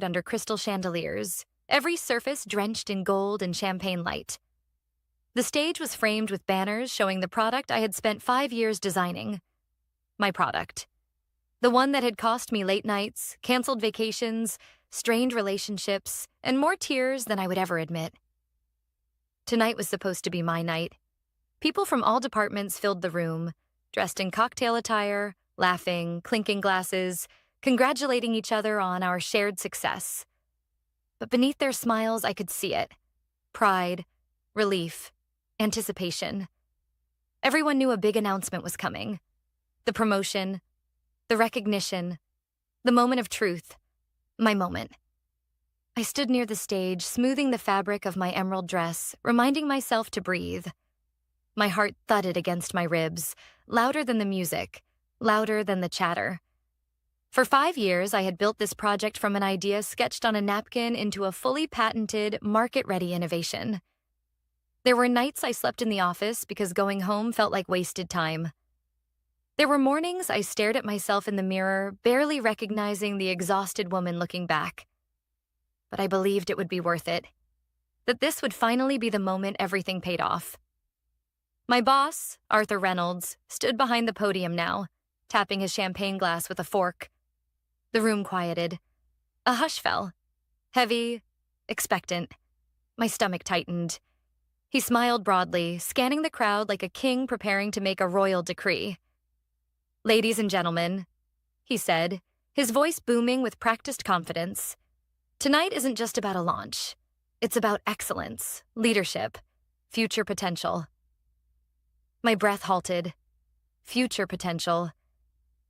under crystal chandeliers, every surface drenched in gold and champagne light. The stage was framed with banners showing the product I had spent 5 years designing. My product. The one that had cost me late nights, canceled vacations, strained relationships, and more tears than I would ever admit. Tonight was supposed to be my night. People from all departments filled the room, dressed in cocktail attire, laughing, clinking glasses, congratulating each other on our shared success. But beneath their smiles, I could see it. Pride, relief, anticipation. Everyone knew a big announcement was coming. The promotion, the recognition, the moment of truth, my moment. I stood near the stage, smoothing the fabric of my emerald dress, reminding myself to breathe. My heart thudded against my ribs, louder than the music, louder than the chatter. For 5 years, I had built this project from an idea sketched on a napkin into a fully patented, market-ready innovation. There were nights I slept in the office because going home felt like wasted time. There were mornings I stared at myself in the mirror, barely recognizing the exhausted woman looking back. But I believed it would be worth it, that this would finally be the moment everything paid off. My boss, Arthur Reynolds, stood behind the podium now, tapping his champagne glass with a fork. The room quieted. A hush fell. Heavy, expectant. My stomach tightened. He smiled broadly, scanning the crowd like a king preparing to make a royal decree. "Ladies and gentlemen," he said, his voice booming with practiced confidence. "Tonight isn't just about a launch. It's about excellence, leadership, future potential." My breath halted. Future potential.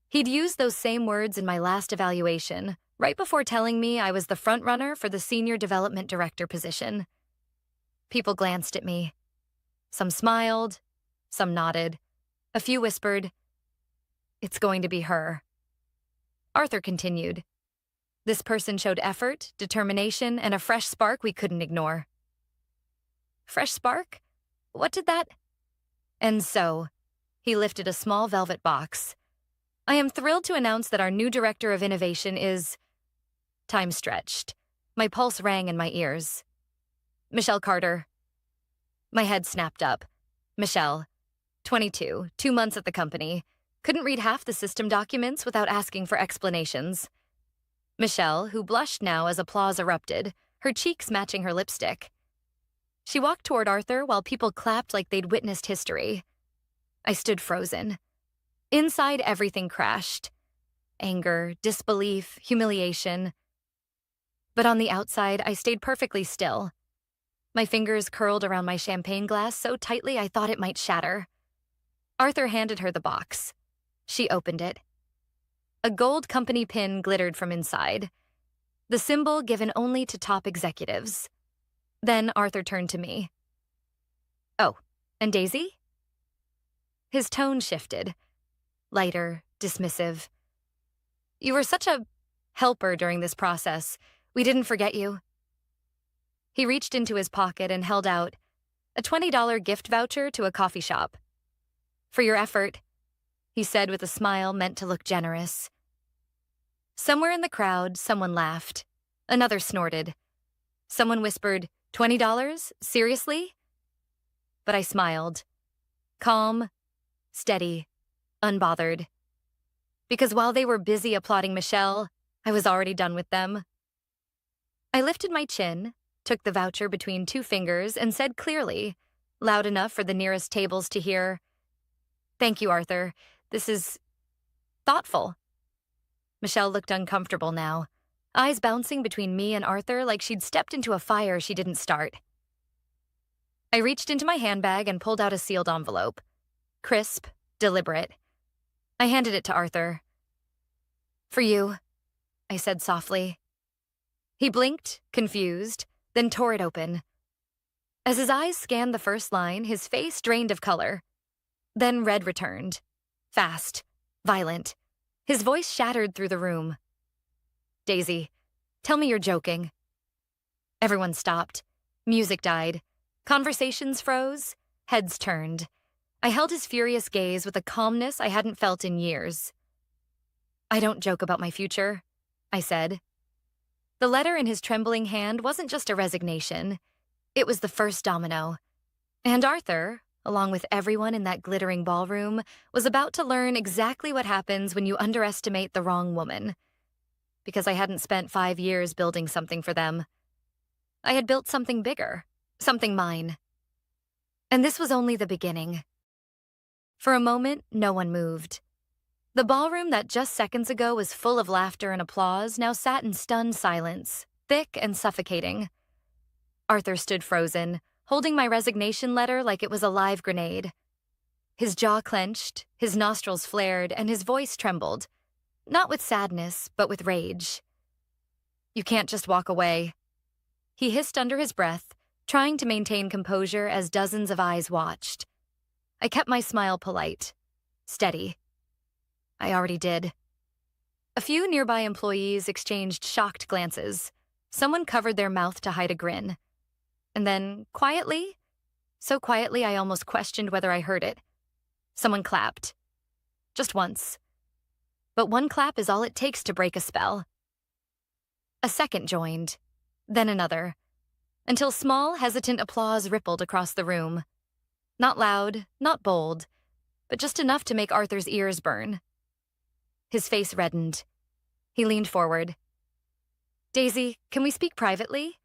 He'd used those same words in my last evaluation, right before telling me I was the frontrunner for the Senior Development Director position. People glanced at me. Some smiled, some nodded. A few whispered, "It's going to be her." Arthur continued. This person showed effort, determination, and a fresh spark we couldn't ignore. Fresh spark? What did that? And so, he lifted a small velvet box. "I am thrilled to announce that our new Director of Innovation is..." Time stretched. My pulse rang in my ears. "Michelle Carter." My head snapped up. Michelle, 22, 2 months at the company, couldn't read half the system documents without asking for explanations. Michelle, who blushed now as applause erupted, her cheeks matching her lipstick. She walked toward Arthur while people clapped like they'd witnessed history. I stood frozen. Inside, everything crashed. Anger, disbelief, humiliation. But on the outside, I stayed perfectly still. My fingers curled around my champagne glass so tightly I thought it might shatter. Arthur handed her the box. She opened it. A gold company pin glittered from inside, the symbol given only to top executives. Then Arthur turned to me. "Oh, and Daisy?" His tone shifted, lighter, dismissive. "You were such a helper during this process. We didn't forget you." He reached into his pocket and held out a $20 gift voucher to a coffee shop. "For your effort," he said with a smile meant to look generous. Somewhere in the crowd, someone laughed. Another snorted. Someone whispered, $20? Seriously? But I smiled. Calm, steady, unbothered. Because while they were busy applauding Michelle, I was already done with them. I lifted my chin, took the voucher between 2 fingers, and said clearly, loud enough for the nearest tables to hear, "Thank you, Arthur. This is thoughtful." Michelle looked uncomfortable now, eyes bouncing between me and Arthur like she'd stepped into a fire she didn't start. I reached into my handbag and pulled out a sealed envelope. Crisp, deliberate. I handed it to Arthur. "For you," I said softly. He blinked, confused, then tore it open. As his eyes scanned the first line, his face drained of color. Then red returned. Fast, violent. His voice shattered through the room. "Daisy, tell me you're joking." Everyone stopped. Music died. Conversations froze. Heads turned. I held his furious gaze with a calmness I hadn't felt in years. "I don't joke about my future," I said. The letter in his trembling hand wasn't just a resignation. It was the first domino. And Arthur, along with everyone in that glittering ballroom, was about to learn exactly what happens when you underestimate the wrong woman. Because I hadn't spent 5 years building something for them. I had built something bigger, something mine. And this was only the beginning. For a moment, no one moved. The ballroom that just seconds ago was full of laughter and applause now sat in stunned silence, thick and suffocating. Arthur stood frozen, holding my resignation letter like it was a live grenade. His jaw clenched, his nostrils flared, and his voice trembled. Not with sadness, but with rage. "You can't just walk away." He hissed under his breath, trying to maintain composure as dozens of eyes watched. I kept my smile polite, steady. I already did. A few nearby employees exchanged shocked glances. Someone covered their mouth to hide a grin. And then, quietly, so quietly I almost questioned whether I heard it, someone clapped. Just once. But one clap is all it takes to break a spell. A second joined, then another, until small, hesitant applause rippled across the room. Not loud, not bold, but just enough to make Arthur's ears burn. His face reddened. He leaned forward. "Daisy, can we speak privately?"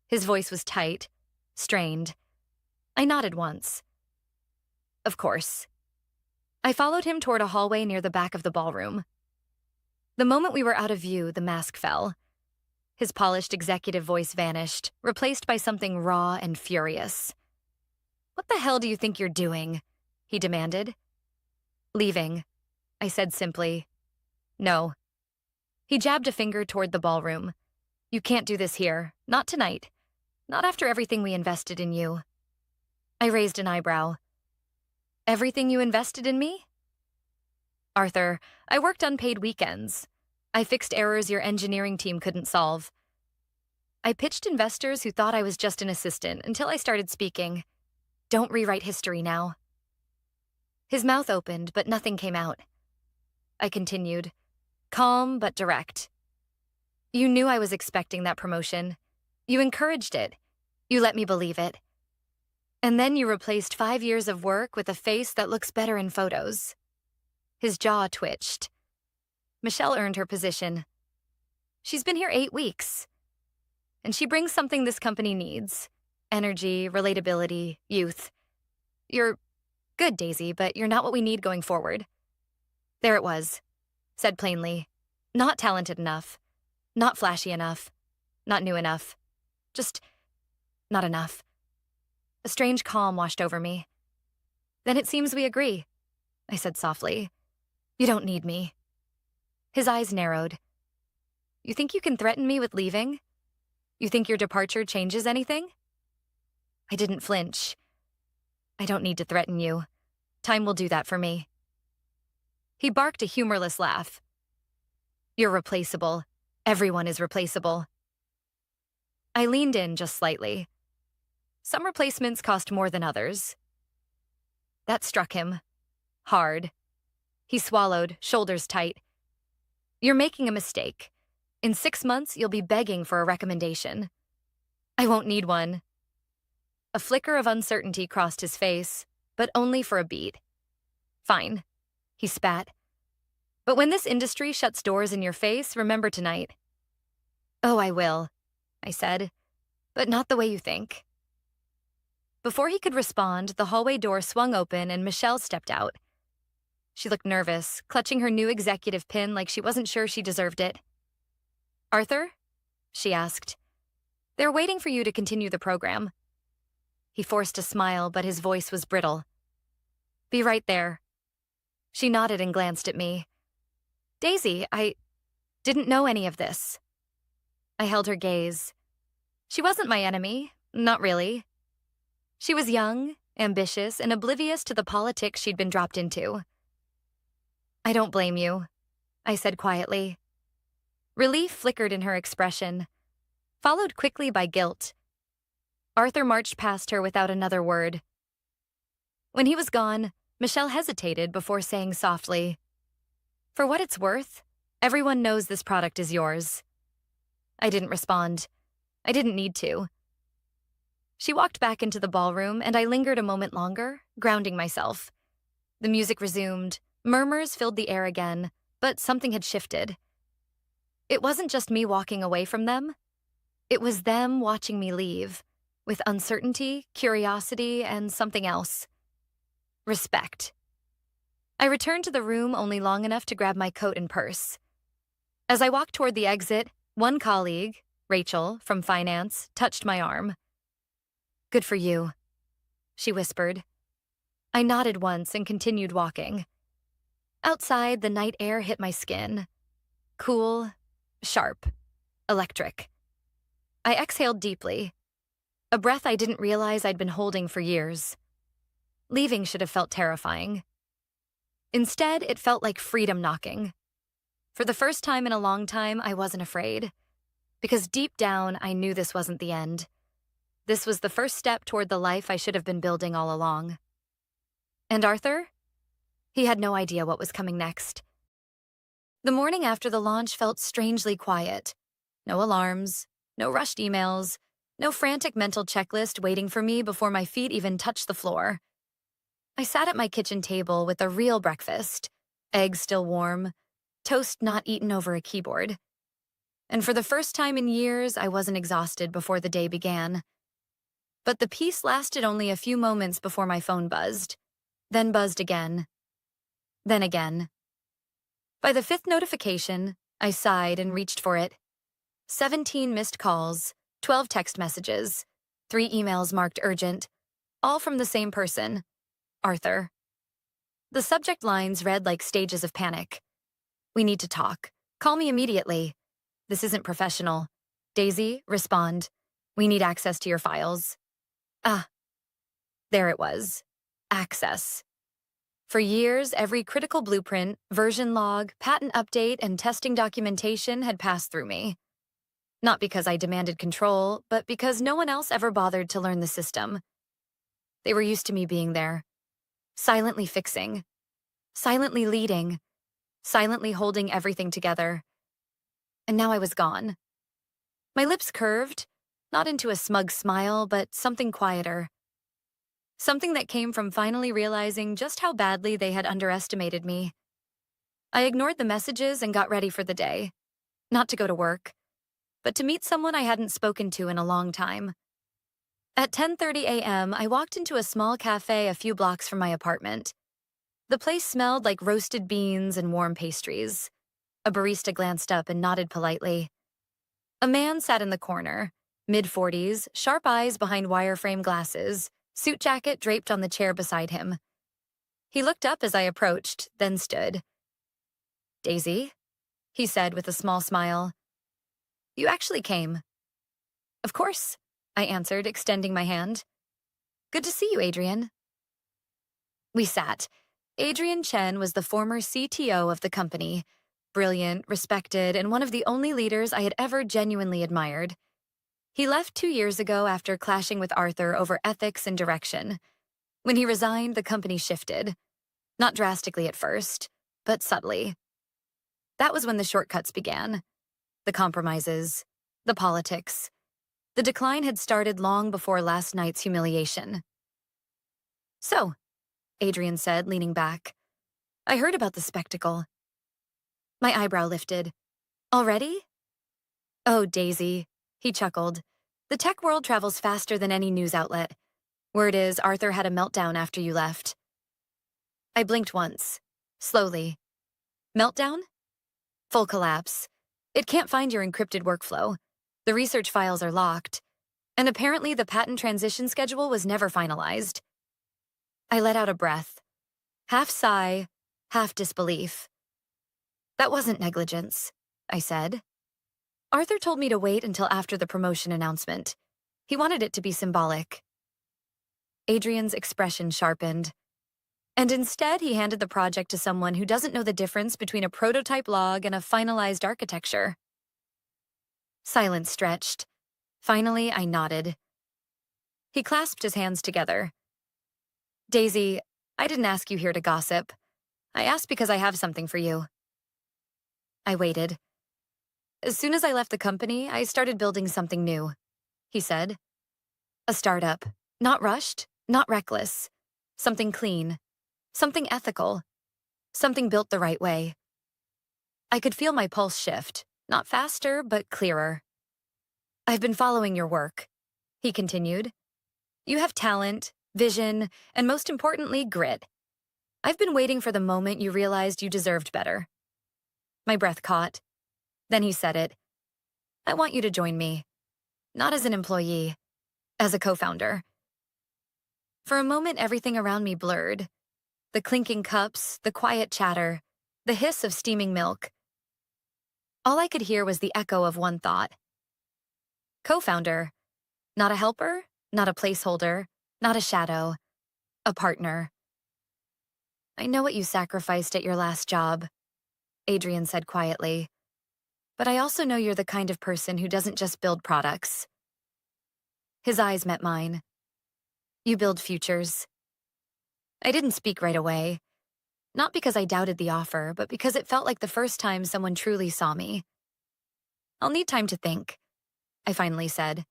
His voice was tight, strained. I nodded once. Of course. I followed him toward a hallway near the back of the ballroom. The moment we were out of view, the mask fell. His polished executive voice vanished, replaced by something raw and furious. "What the hell do you think you're doing?" he demanded. "Leaving," I said simply. "No." He jabbed a finger toward the ballroom. "You can't do this here. Not tonight. Not after everything we invested in you." I raised an eyebrow. "Everything you invested in me?" "Arthur, I worked unpaid weekends. I fixed errors your engineering team couldn't solve. I pitched investors who thought I was just an assistant until I started speaking. Don't rewrite history now." His mouth opened, but nothing came out. I continued, calm but direct. "You knew I was expecting that promotion. You encouraged it. You let me believe it. And then you replaced 5 years of work with a face that looks better in photos." His jaw twitched. "Michelle earned her position. She's been here 8 weeks. And she brings something this company needs. Energy, relatability, youth. You're good, Daisy, but you're not what we need going forward." There it was, said plainly. Not talented enough. Not flashy enough. Not new enough. Just not enough. A strange calm washed over me. "Then it seems we agree," I said softly. "You don't need me." His eyes narrowed. "You think you can threaten me with leaving? You think your departure changes anything?" I didn't flinch. "I don't need to threaten you. Time will do that for me." He barked a humorless laugh. "You're replaceable. Everyone is replaceable." I leaned in just slightly. Some replacements cost more than others. That struck him. Hard. He swallowed, shoulders tight. "You're making a mistake. In 6 months, you'll be begging for a recommendation." "I won't need one." A flicker of uncertainty crossed his face, but only for a beat. "Fine," he spat. "But when this industry shuts doors in your face, remember tonight." "Oh, I will," I said, "but not the way you think." Before he could respond, the hallway door swung open and Michelle stepped out. She looked nervous, clutching her new executive pin like she wasn't sure she deserved it. "Arthur?" she asked. "They're waiting for you to continue the program." He forced a smile, but his voice was brittle. "Be right there." She nodded and glanced at me. "Daisy, I didn't know any of this." I held her gaze. She wasn't my enemy, not really. She was young, ambitious, and oblivious to the politics she'd been dropped into. "I don't blame you," I said quietly. Relief flickered in her expression, followed quickly by guilt. Arthur marched past her without another word. When he was gone, Michelle hesitated before saying softly, "For what it's worth, everyone knows this product is yours." I didn't respond. I didn't need to. She walked back into the ballroom, and I lingered a moment longer, grounding myself. The music resumed. Murmurs filled the air again, but something had shifted. It wasn't just me walking away from them. It was them watching me leave, with uncertainty, curiosity, and something else. Respect. I returned to the room only long enough to grab my coat and purse. As I walked toward the exit, one colleague, Rachel, from finance, touched my arm. "Good for you," she whispered. I nodded once and continued walking. Outside, the night air hit my skin. Cool, sharp, electric. I exhaled deeply, a breath I didn't realize I'd been holding for years. Leaving should have felt terrifying. Instead, it felt like freedom knocking. For the first time in a long time, I wasn't afraid. Because deep down, I knew this wasn't the end. This was the first step toward the life I should have been building all along. And Arthur? He had no idea what was coming next. The morning after the launch felt strangely quiet. No alarms, no rushed emails, no frantic mental checklist waiting for me before my feet even touched the floor. I sat at my kitchen table with a real breakfast, eggs still warm, toast not eaten over a keyboard. And for the first time in years, I wasn't exhausted before the day began. But the peace lasted only a few moments before my phone buzzed, then buzzed again, then again. By the fifth notification, I sighed and reached for it. 17 missed calls, 12 text messages, 3 emails marked urgent, all from the same person, Arthur. The subject lines read like stages of panic. "We need to talk. Call me immediately. This isn't professional. Daisy, respond. We need access to your files." Ah, there it was. Access. For years, every critical blueprint, version log, patent update, and testing documentation had passed through me. Not because I demanded control, but because no one else ever bothered to learn the system. They were used to me being there, silently fixing, silently leading, silently holding everything together. And now I was gone. My lips curved, not into a smug smile, but something quieter. Something that came from finally realizing just how badly they had underestimated me. I ignored the messages and got ready for the day. Not to go to work, but to meet someone I hadn't spoken to in a long time. At 10:30 a.m., I walked into a small cafe a few blocks from my apartment. The place smelled like roasted beans and warm pastries. A barista glanced up and nodded politely. A man sat in the corner, mid-40s, sharp eyes behind wireframe glasses, suit jacket draped on the chair beside him. He looked up as I approached, then stood. "Daisy," he said with a small smile. "You actually came." "Of course," I answered, extending my hand. "Good to see you, Adrian." We sat. Adrian Chen was the former CTO of the company, brilliant, respected, and one of the only leaders I had ever genuinely admired. He left 2 years ago after clashing with Arthur over ethics and direction. When he resigned, the company shifted. Not drastically at first, but subtly. That was when the shortcuts began. The compromises, the politics. The decline had started long before last night's humiliation. "So," Adrian said, leaning back, "I heard about the spectacle." My eyebrow lifted. "Already?" "Oh, Daisy," he chuckled. "The tech world travels faster than any news outlet. Word is, Arthur had a meltdown after you left." I blinked once, slowly. "Meltdown?" "Full collapse. It can't find your encrypted workflow. The research files are locked. And apparently the patent transition schedule was never finalized." I let out a breath. Half sigh, half disbelief. "That wasn't negligence," I said. "Arthur told me to wait until after the promotion announcement. He wanted it to be symbolic." Adrian's expression sharpened. "And instead, he handed the project to someone who doesn't know the difference between a prototype log and a finalized architecture." Silence stretched. Finally, I nodded. He clasped his hands together. "Daisy, I didn't ask you here to gossip. I asked because I have something for you." I waited. As soon as I left the company, I started building something new, he said. A startup. Not rushed, not reckless. Something clean. Something ethical. Something built the right way. I could feel my pulse shift, not faster, but clearer. I've been following your work, he continued. You have talent, vision, and most importantly, grit. I've been waiting for the moment you realized you deserved better. My breath caught. Then he said it. I want you to join me. Not as an employee, as a co-founder. For a moment, everything around me blurred. The clinking cups, the quiet chatter, the hiss of steaming milk. All I could hear was the echo of one thought. Co-founder. Not a helper, not a placeholder, not a shadow. A partner. I know what you sacrificed at your last job, Adrian said quietly. But I also know you're the kind of person who doesn't just build products. His eyes met mine. You build futures. I didn't speak right away. Not because I doubted the offer, but because it felt like the first time someone truly saw me. I'll need time to think, I finally said.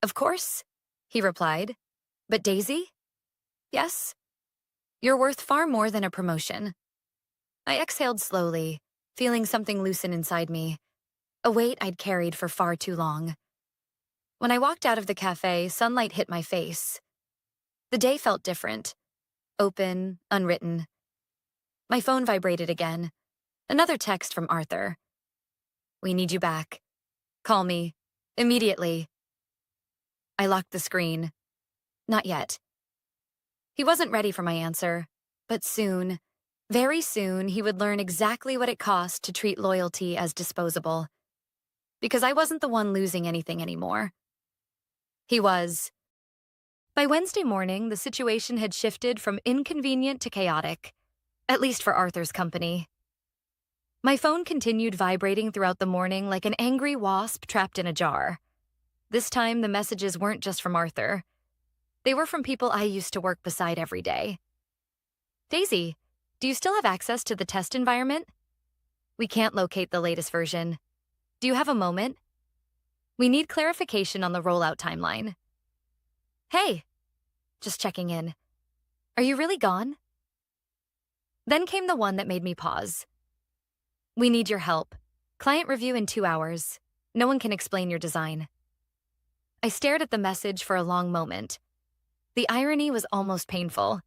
Of course, he replied. But Daisy? Yes? You're worth far more than a promotion. I exhaled slowly, feeling something loosen inside me, a weight I'd carried for far too long. When I walked out of the cafe, sunlight hit my face. The day felt different. Open, unwritten. My phone vibrated again. Another text from Arthur. We need you back. Call me. Immediately. I locked the screen. Not yet. He wasn't ready for my answer, but soon, very soon, he would learn exactly what it cost to treat loyalty as disposable. Because I wasn't the one losing anything anymore. He was. By Wednesday morning, the situation had shifted from inconvenient to chaotic, at least for Arthur's company. My phone continued vibrating throughout the morning like an angry wasp trapped in a jar. This time, the messages weren't just from Arthur. They were from people I used to work beside every day. Daisy, do you still have access to the test environment? We can't locate the latest version. Do you have a moment? We need clarification on the rollout timeline. Hey, just checking in. Are you really gone? Then came the one that made me pause. We need your help. Client review in 2 hours. No one can explain your design. I stared at the message for a long moment. The irony was almost painful.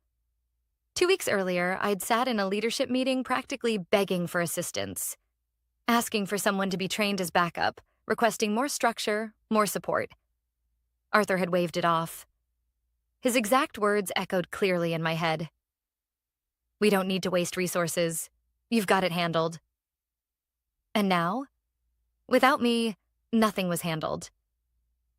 2 weeks earlier, I'd sat in a leadership meeting practically begging for assistance, asking for someone to be trained as backup, requesting more structure, more support. Arthur had waved it off. His exact words echoed clearly in my head. We don't need to waste resources. You've got it handled. And now? Without me, nothing was handled.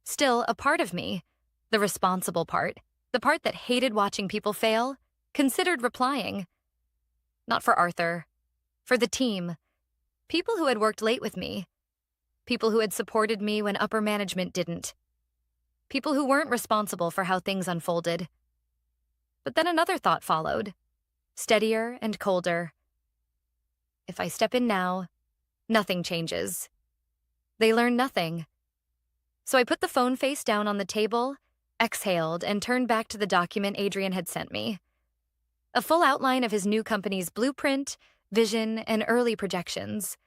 Still, a part of me, the responsible part, the part that hated watching people fail, considered replying. Not for Arthur, for the team. People who had worked late with me. People who had supported me when upper management didn't. People who weren't responsible for how things unfolded. But then another thought followed, steadier and colder. If I step in now, nothing changes. They learn nothing. So I put the phone face down on the table, exhaled, and turned back to the document Adrian had sent me. A full outline of his new company's blueprint, vision, and early projections.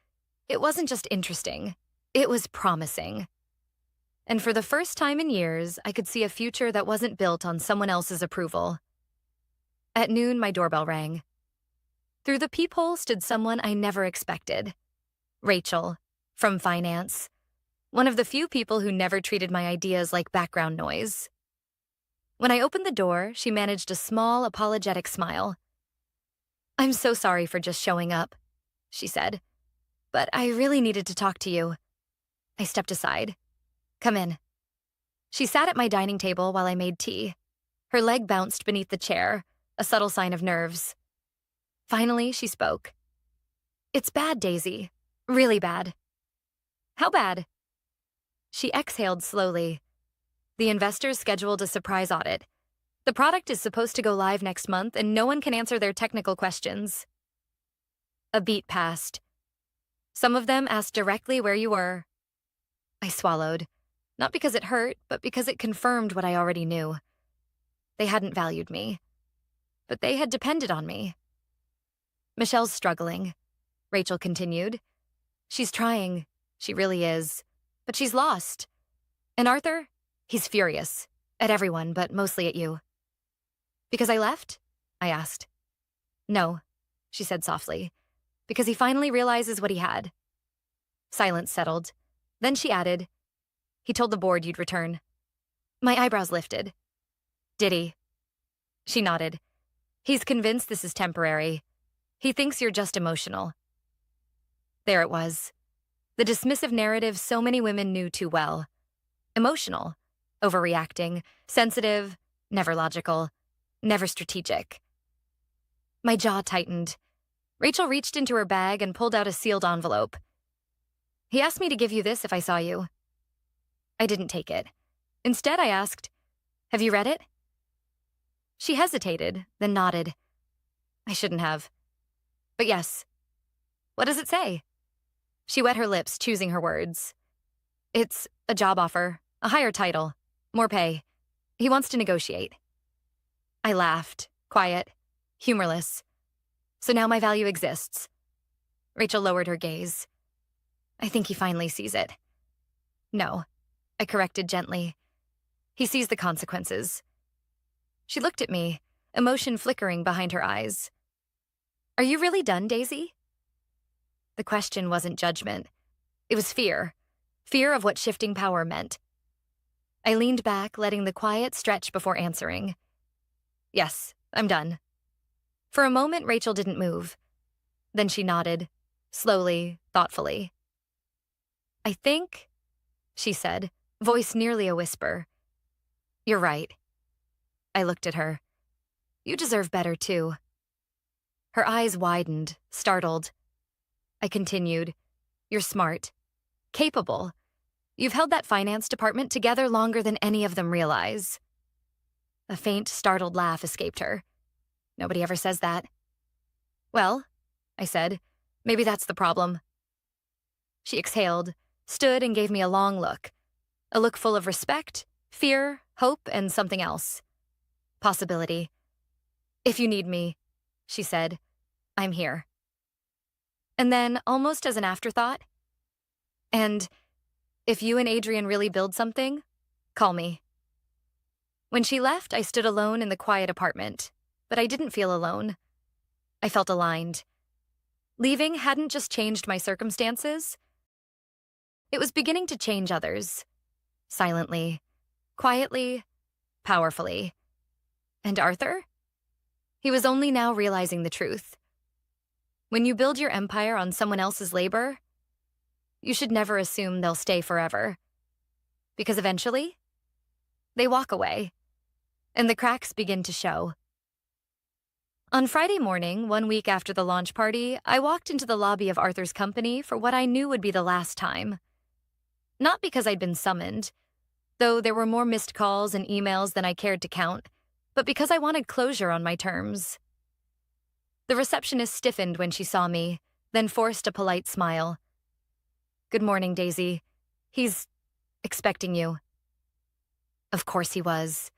It wasn't just interesting. It was promising. And for the first time in years, I could see a future that wasn't built on someone else's approval. At noon, my doorbell rang. Through the peephole stood someone I never expected. Rachel, from finance. One of the few people who never treated my ideas like background noise. When I opened the door, she managed a small, apologetic smile. I'm so sorry for just showing up, she said. But I really needed to talk to you. I stepped aside. Come in. She sat at my dining table while I made tea. Her leg bounced beneath the chair, a subtle sign of nerves. Finally, she spoke. It's bad, Daisy. Really bad. How bad? She exhaled slowly. The investors scheduled a surprise audit. The product is supposed to go live next month, and no one can answer their technical questions. A beat passed. Some of them asked directly where you were. I swallowed, not because it hurt, but because it confirmed what I already knew. They hadn't valued me, but they had depended on me. Michelle's struggling, Rachel continued. She's trying, she really is, but she's lost. And Arthur, he's furious, at everyone, but mostly at you. Because I left? I asked. No, she said softly, because he finally realizes what he had. Silence settled. Then she added, he told the board you'd return. My eyebrows lifted. Did he? She nodded. He's convinced this is temporary. He thinks you're just emotional. There it was. The dismissive narrative so many women knew too well. Emotional, overreacting, sensitive, never logical, never strategic. My jaw tightened. Rachel reached into her bag and pulled out a sealed envelope. He asked me to give you this if I saw you. I didn't take it. Instead, I asked, have you read it? She hesitated, then nodded. I shouldn't have. But yes. What does it say? She wet her lips, choosing her words. It's a job offer, a higher title, more pay. He wants to negotiate. I laughed, quiet, humorless. So now my value exists. Rachel lowered her gaze. I think he finally sees it. No, I corrected gently. He sees the consequences. She looked at me, emotion flickering behind her eyes. Are you really done, Daisy? The question wasn't judgment. It was fear. Fear of what shifting power meant. I leaned back, letting the quiet stretch before answering. Yes, I'm done. For a moment, Rachel didn't move. Then she nodded, slowly, thoughtfully. I think, she said, voice nearly a whisper. You're right. I looked at her. You deserve better, too. Her eyes widened, startled. I continued. You're smart. Capable. You've held that finance department together longer than any of them realize. A faint, startled laugh escaped her. Nobody ever says that. Well, I said, maybe that's the problem. She exhaled, stood and gave me a long look. A look full of respect, fear, hope, and something else. Possibility. If you need me, she said, I'm here. And then, almost as an afterthought, and if you and Adrian really build something, call me. When she left, I stood alone in the quiet apartment, but I didn't feel alone. I felt aligned. Leaving hadn't just changed my circumstances. It was beginning to change others. Silently, quietly, powerfully. And Arthur? He was only now realizing the truth. When you build your empire on someone else's labor, you should never assume they'll stay forever. Because eventually, they walk away, and the cracks begin to show. On Friday morning, 1 week after the launch party, I walked into the lobby of Arthur's company for what I knew would be the last time. Not because I'd been summoned, though there were more missed calls and emails than I cared to count, but because I wanted closure on my terms. The receptionist stiffened when she saw me, then forced a polite smile. Good morning, Daisy. He's expecting you. Of course he was.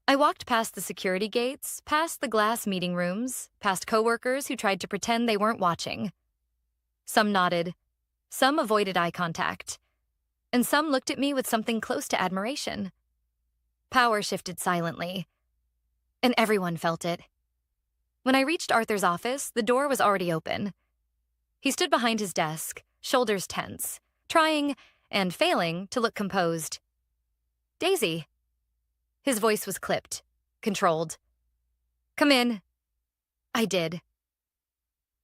I walked past the security gates, past the glass meeting rooms, past coworkers who tried to pretend they weren't watching. Some nodded, some avoided eye contact, and some looked at me with something close to admiration. Power shifted silently, and everyone felt it. When I reached Arthur's office, the door was already open. He stood behind his desk, shoulders tense, trying, and failing, to look composed. Daisy. His voice was clipped, controlled. Come in. I did.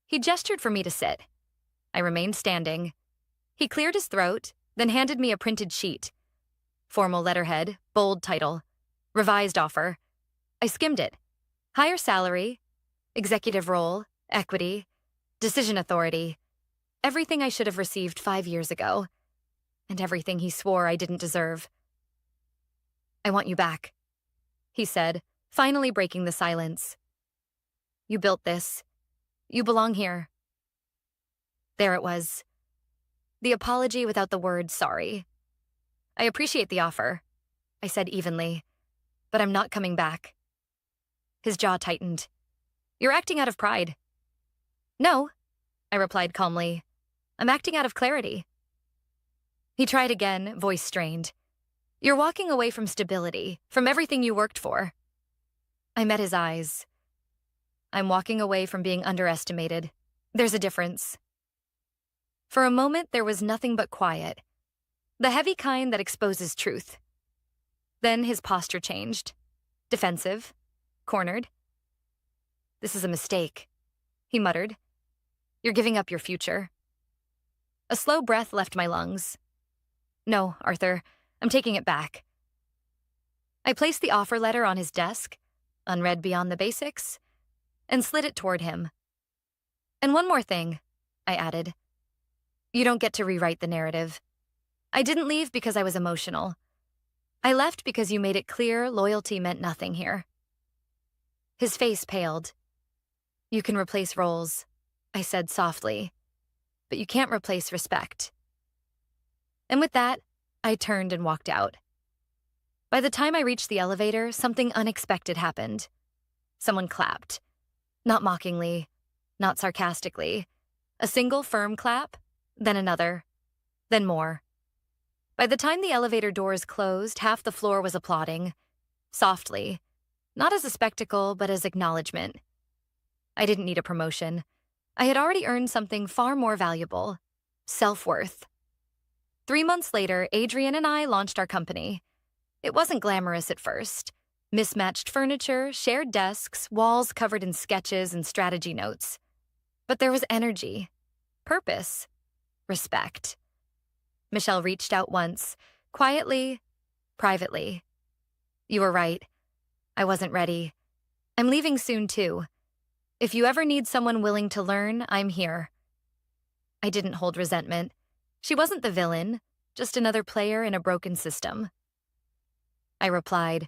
He gestured for me to sit. I remained standing. He cleared his throat, then handed me a printed sheet. Formal letterhead, bold title. Revised offer. I skimmed it. Higher salary, executive role, equity, decision authority. Everything I should have received 5 years ago. And everything he swore I didn't deserve. I want you back, he said, finally breaking the silence. You built this. You belong here. There it was. The apology without the word sorry. I appreciate the offer, I said evenly, but I'm not coming back. His jaw tightened. You're acting out of pride. No, I replied calmly. I'm acting out of clarity. He tried again, voice strained. You're walking away from stability, from everything you worked for. I met his eyes. I'm walking away from being underestimated. There's a difference. For a moment, there was nothing but quiet, the heavy kind that exposes truth. Then his posture changed. Defensive. Cornered. This is a mistake, he muttered. You're giving up your future. A slow breath left my lungs. No, Arthur, I'm taking it back. I placed the offer letter on his desk, unread beyond the basics, and slid it toward him. And one more thing, I added. You don't get to rewrite the narrative. I didn't leave because I was emotional. I left because you made it clear loyalty meant nothing here. His face paled. You can replace roles, I said softly, but you can't replace respect. And with that, I turned and walked out. By the time I reached the elevator, something unexpected happened. Someone clapped. Not mockingly, not sarcastically. A single firm clap, then another, then more. By the time the elevator doors closed, half the floor was applauding. Softly. Not as a spectacle, but as acknowledgement. I didn't need a promotion. I had already earned something far more valuable. Self-worth. 3 months later, Adrian and I launched our company. It wasn't glamorous at first. Mismatched furniture, shared desks, walls covered in sketches and strategy notes. But there was energy, purpose, respect. Michelle reached out once, quietly, privately. You were right. I wasn't ready. I'm leaving soon, too. If you ever need someone willing to learn, I'm here. I didn't hold resentment. She wasn't the villain, just another player in a broken system. I replied,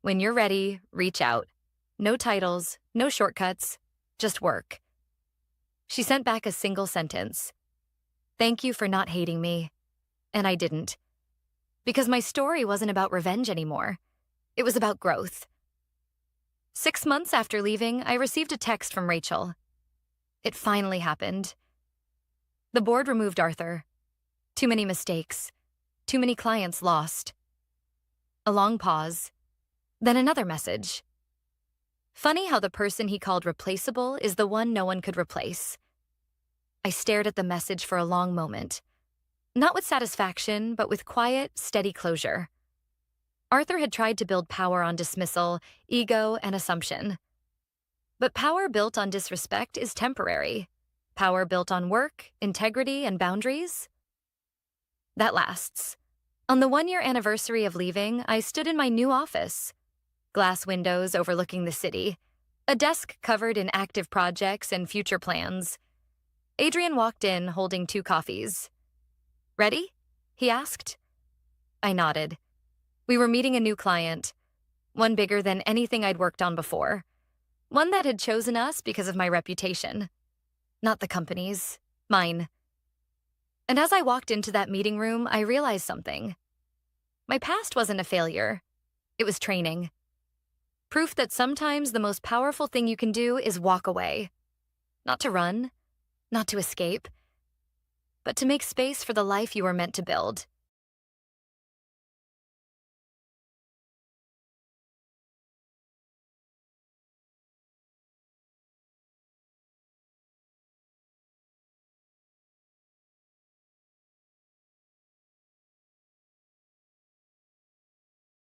when you're ready, reach out. No titles, no shortcuts, just work. She sent back a single sentence. Thank you for not hating me. And I didn't. Because my story wasn't about revenge anymore. It was about growth. 6 months after leaving, I received a text from Rachel. It finally happened. The board removed Arthur. Too many mistakes. Too many clients lost. A long pause. Then another message. Funny how the person he called replaceable is the one no one could replace. I stared at the message for a long moment. Not with satisfaction, but with quiet, steady closure. Arthur had tried to build power on dismissal, ego, and assumption. But power built on disrespect is temporary. Power built on work, integrity, and boundaries? That lasts. On the 1-year anniversary of leaving, I stood in my new office. Glass windows overlooking the city. A desk covered in active projects and future plans. Adrian walked in holding 2 coffees. Ready? He asked. I nodded. We were meeting a new client, one bigger than anything I'd worked on before, one that had chosen us because of my reputation. Not the company's, mine. And as I walked into that meeting room, I realized something. My past wasn't a failure. It was training. Proof that sometimes the most powerful thing you can do is walk away. Not to run, not to escape, but to make space for the life you were meant to build.